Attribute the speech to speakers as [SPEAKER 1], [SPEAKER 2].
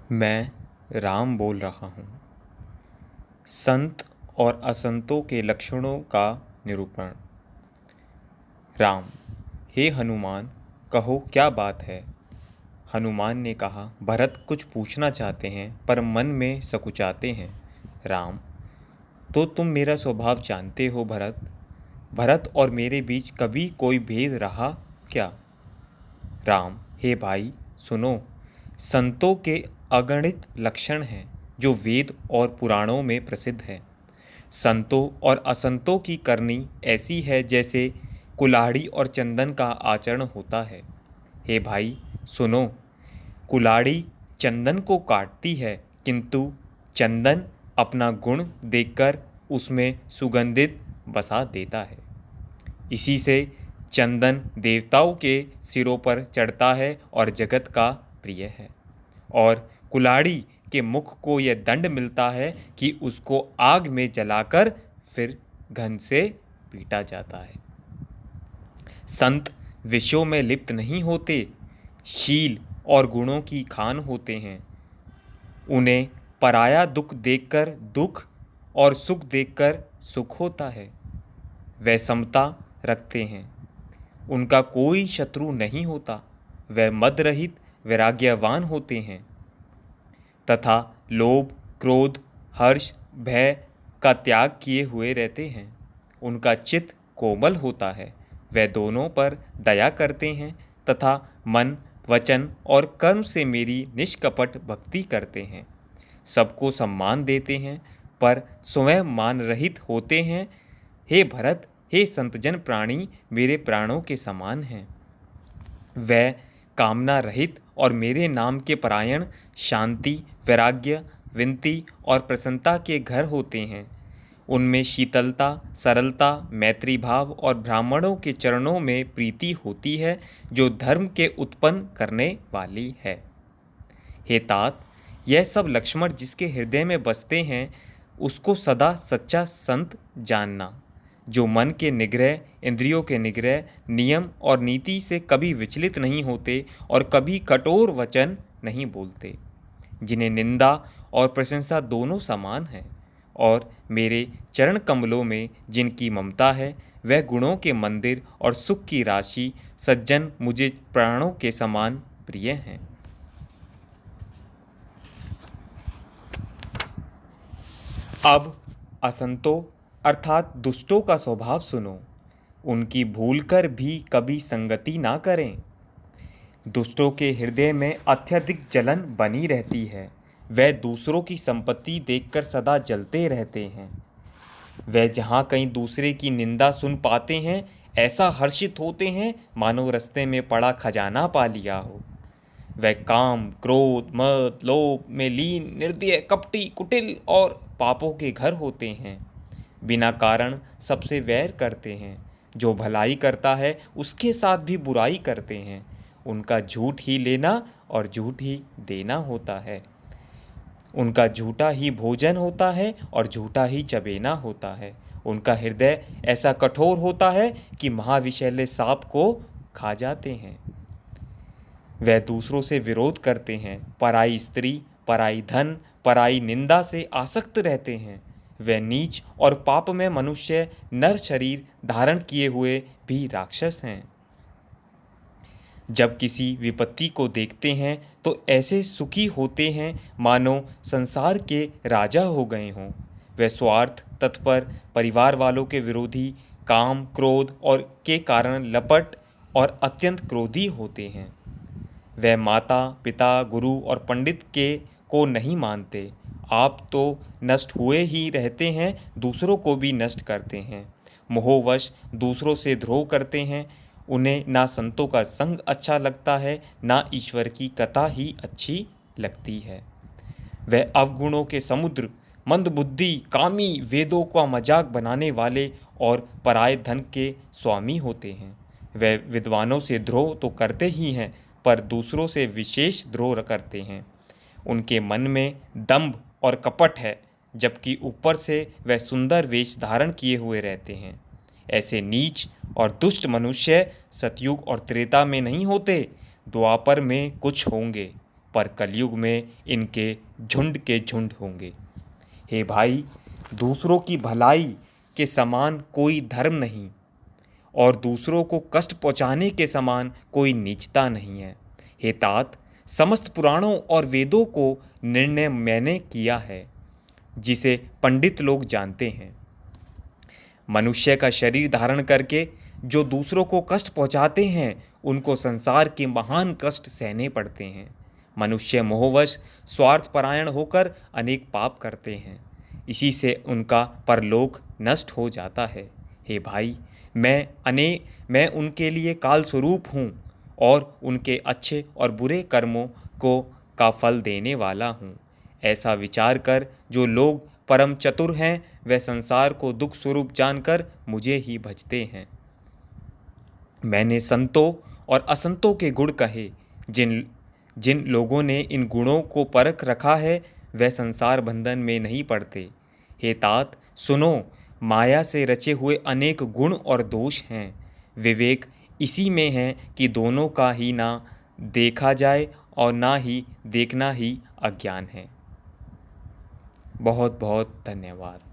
[SPEAKER 1] मैं राम बोल रहा हूँ। संत और असंतों के लक्षणों का निरूपण। राम: हे हनुमान, कहो क्या बात है। हनुमान ने कहा, भरत कुछ पूछना चाहते हैं पर मन में सकुचाते हैं। राम: तो तुम मेरा स्वभाव जानते हो भरत। भरत और मेरे बीच कभी कोई भेद रहा क्या। राम: हे भाई सुनो, संतों के अगणित लक्षण हैं जो वेद और पुराणों में प्रसिद्ध है। संतों और असंतों की करनी ऐसी है जैसे कुल्हाड़ी और चंदन का आचरण होता है। हे भाई सुनो, कुल्हाड़ी चंदन को काटती है किंतु चंदन अपना गुण देखकर उसमें सुगंधित बसा देता है। इसी से चंदन देवताओं के सिरों पर चढ़ता है और जगत का प्रिय है, और कुल्हाड़ी के मुख को यह दंड मिलता है कि उसको आग में जलाकर फिर घन से पीटा जाता है। संत विषयों में लिप्त नहीं होते, शील और गुणों की खान होते हैं। उन्हें पराया दुख देखकर दुख और सुख देखकर सुख होता है। वे समता रखते हैं, उनका कोई शत्रु नहीं होता। वे मद रहित वैराग्यवान होते हैं तथा लोभ, क्रोध, हर्ष, भय का त्याग किए हुए रहते हैं। उनका चित्त कोमल होता है। वे दोनों पर दया करते हैं तथा मन, वचन और कर्म से मेरी निष्कपट भक्ति करते हैं। सबको सम्मान देते हैं पर स्वयं मान रहित होते हैं। हे भरत, हे संतजन प्राणी मेरे प्राणों के समान हैं। वह कामना रहित और मेरे नाम के परायण, शांति, वैराग्य, विनती और प्रसन्नता के घर होते हैं। उनमें शीतलता, सरलता, मैत्री भाव और ब्राह्मणों के चरणों में प्रीति होती है जो धर्म के उत्पन्न करने वाली है। हे तात, यह सब लक्ष्मण जिसके हृदय में बसते हैं उसको सदा सच्चा संत जानना, जो मन के निग्रह, इंद्रियों के निग्रह, नियम और नीति से कभी विचलित नहीं होते और कभी कठोर वचन नहीं बोलते, जिन्हें निंदा और प्रशंसा दोनों समान है, और मेरे चरण कमलों में जिनकी ममता है, वह गुणों के मंदिर और सुख की राशि सज्जन मुझे प्राणों के समान प्रिय हैं। अब असंतों अर्थात दुष्टों का स्वभाव सुनो। उनकी भूलकर भी कभी संगति ना करें। दुष्टों के हृदय में अत्यधिक जलन बनी रहती है। वह दूसरों की संपत्ति देखकर सदा जलते रहते हैं। वह जहाँ कहीं दूसरे की निंदा सुन पाते हैं, ऐसा हर्षित होते हैं मानो रास्ते में पड़ा खजाना पा लिया हो। वह काम, क्रोध, मद, लोभ में लीन, निर्दय, कपटी, कुटिल और पापों के घर होते हैं। बिना कारण सबसे वैर करते हैं। जो भलाई करता है उसके साथ भी बुराई करते हैं। उनका झूठ ही लेना और झूठ ही देना होता है। उनका झूठा ही भोजन होता है और झूठा ही चबेना होता है। उनका हृदय ऐसा कठोर होता है कि महाविषैले सांप को खा जाते हैं। वह दूसरों से विरोध करते हैं, पराई स्त्री, पराई धन, पराई निंदा से आसक्त रहते हैं। वह नीच और पाप में मनुष्य नर शरीर धारण किए हुए भी राक्षस हैं। जब किसी विपत्ति को देखते हैं तो ऐसे सुखी होते हैं मानो संसार के राजा हो गए हों। वह स्वार्थ, तत्पर, परिवार वालों के विरोधी, काम, क्रोध और के कारण लपट और अत्यंत क्रोधी होते हैं। वह माता, पिता, गुरु और पंडित के को नहीं मानते। आप तो नष्ट हुए ही रहते हैं, दूसरों को भी नष्ट करते हैं। मोहवश दूसरों से द्रोह करते हैं। उन्हें ना संतों का संग अच्छा लगता है, ना ईश्वर की कथा ही अच्छी लगती है। वह अवगुणों के समुद्र, मंदबुद्धि, कामी, वेदों का मजाक बनाने वाले और पराये धन के स्वामी होते हैं। वह विद्वानों से द्रोह तो करते ही हैं पर दूसरों से विशेष द्रोह करते हैं। उनके मन में दंभ और कपट है, जबकि ऊपर से वह सुंदर वेश धारण किए हुए रहते हैं। ऐसे नीच और दुष्ट मनुष्य सतयुग और त्रेता में नहीं होते, द्वापर में कुछ होंगे। पर कलयुग में इनके झुंड के झुंड होंगे। हे भाई, दूसरों की भलाई के समान कोई धर्म नहीं और दूसरों को कष्ट पहुंचाने के समान कोई नीचता नहीं है। हे तात, समस्त पुराणों और वेदों को निर्णय मैंने किया है, जिसे पंडित लोग जानते हैं। मनुष्य का शरीर धारण करके जो दूसरों को कष्ट पहुंचाते हैं, उनको संसार के महान कष्ट सहने पड़ते हैं। मनुष्य मोहवश स्वार्थपरायण होकर अनेक पाप करते हैं, इसी से उनका परलोक नष्ट हो जाता है। हे भाई, मैं उनके लिए काल स्वरूप हूँ और उनके अच्छे और बुरे कर्मों को का फल देने वाला हूँ। ऐसा विचार कर जो लोग परम चतुर हैं, वे संसार को दुख स्वरूप जानकर मुझे ही भजते हैं। मैंने संतों और असंतों के गुण कहे। जिन जिन लोगों ने इन गुणों को परख रखा है, वे संसार बंधन में नहीं पड़ते। हे तात, सुनो, माया से रचे हुए अनेक गुण और दोष हैं। विवेक इसी में है कि दोनों का ही ना देखा जाए और ना ही देखना ही अज्ञान है। बहुत बहुत धन्यवाद।